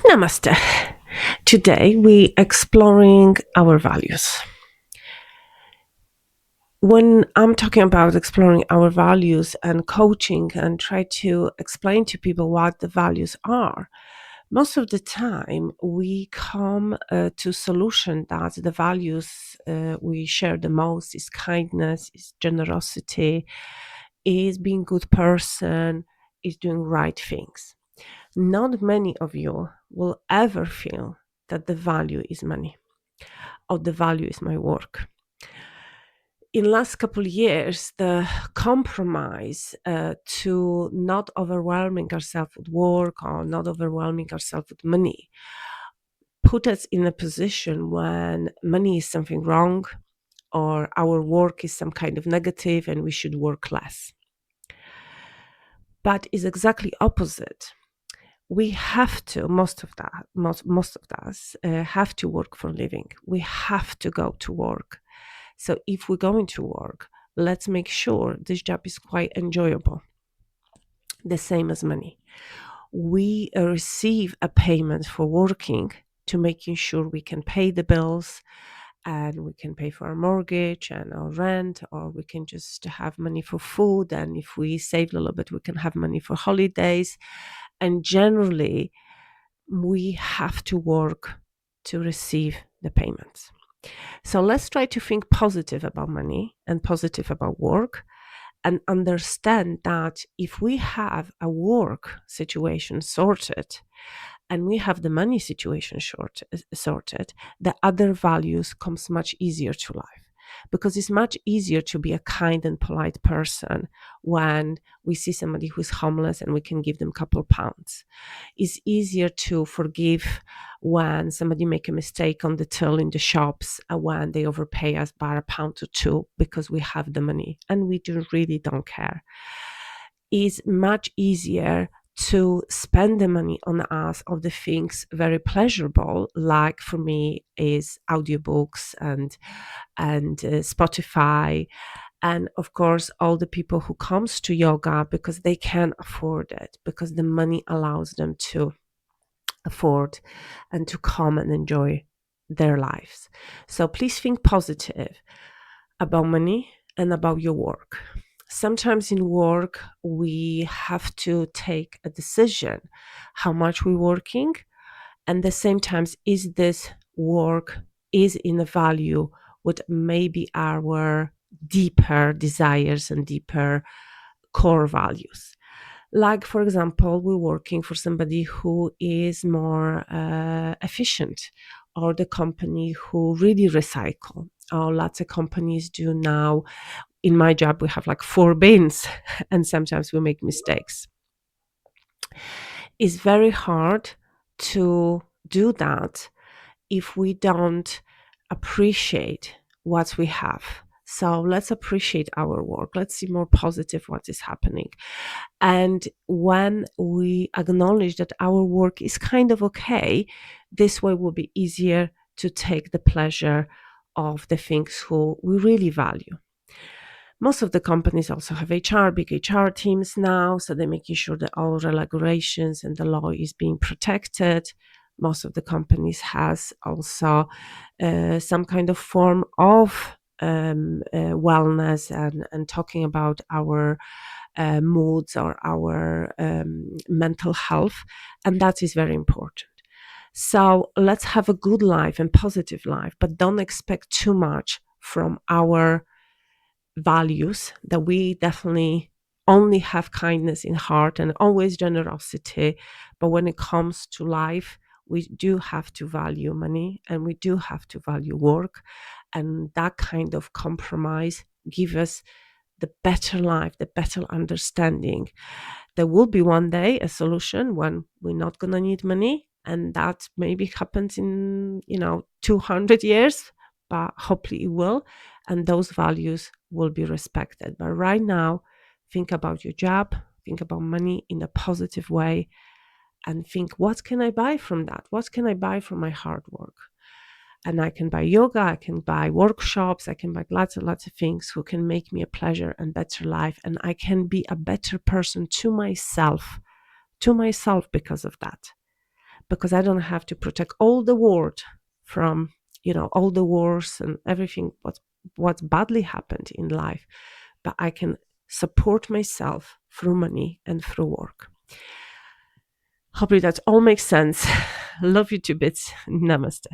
Namaste. Today we exploring our values. When I'm talking about exploring our values and coaching and try to explain to people what the values are, most of the time we come to solution that the values we share the most is kindness, is generosity, is being good person, is doing right things. Not many of you will ever feel that the value is money or the value is my work. In last couple of years, the compromise to not overwhelming ourselves with work or not overwhelming ourselves with money put us in a position when money is something wrong or our work is some kind of negative and we should work less. But it's exactly opposite. We have to, most of us have to work for a living. We have to go to work. So if we're going to work, let's make sure this job is quite enjoyable. The same as money. We receive a payment for working to making sure we can pay the bills and we can pay for our mortgage and our rent, or we can just have money for food. And if we save a little bit, we can have money for holidays. And generally, we have to work to receive the payments. So let's try to think positive about money and positive about work and understand that if we have a work situation sorted and we have the money situation sorted, the other values comes much easier to life. Because it's much easier to be a kind and polite person when we see somebody who's homeless and we can give them a couple of pounds. It's easier to forgive when somebody make a mistake on the till in the shops when they overpay us by £1 or two because we have the money and we really don't care. It's much easier to spend the money on us of the things very pleasurable, like for me is audiobooks and Spotify, and of course all the people who comes to yoga because they can afford it, because the money allows them to afford and to come and enjoy their lives. So please think positive about money and about your work. Sometimes in work, we have to take a decision how much we're working, and the same time, is this work is in a value with maybe our deeper desires and deeper core values. Like, for example, we're working for somebody who is more efficient, or the company who really recycle. Or lots of companies do now. In my job, we have like 4 bins, and sometimes we make mistakes. It's very hard to do that if we don't appreciate what we have. So let's appreciate our work. Let's see more positive what is happening. And when we acknowledge that our work is kind of okay, this way will be easier to take the pleasure of the things who we really value. Most of the companies also have big HR teams now, so they're making sure that all regulations and the law is being protected. Most of the companies has also some kind of form of wellness and talking about our moods or our mental health, and that is very important. So let's have a good life and positive life, but don't expect too much from our values, that we definitely only have kindness in heart and always generosity. But when it comes to life, we do have to value money and we do have to value work. And that kind of compromise give us the better life, the better understanding. There will be one day a solution when we're not going to need money. And that maybe happens in, 200 years, but hopefully it will. And those values will be respected. But right now, think about your job, think about money in a positive way, and think, what can I buy from that? What can I buy from my hard work? And I can buy yoga, I can buy workshops, I can buy lots and lots of things who can make me a pleasure and better life. And I can be a better person to myself because of that. because I don't have to protect all the world from, all the wars and everything what badly happened in life, but I can support myself through money and through work. Hopefully that all makes sense. Love you to bits. Namaste.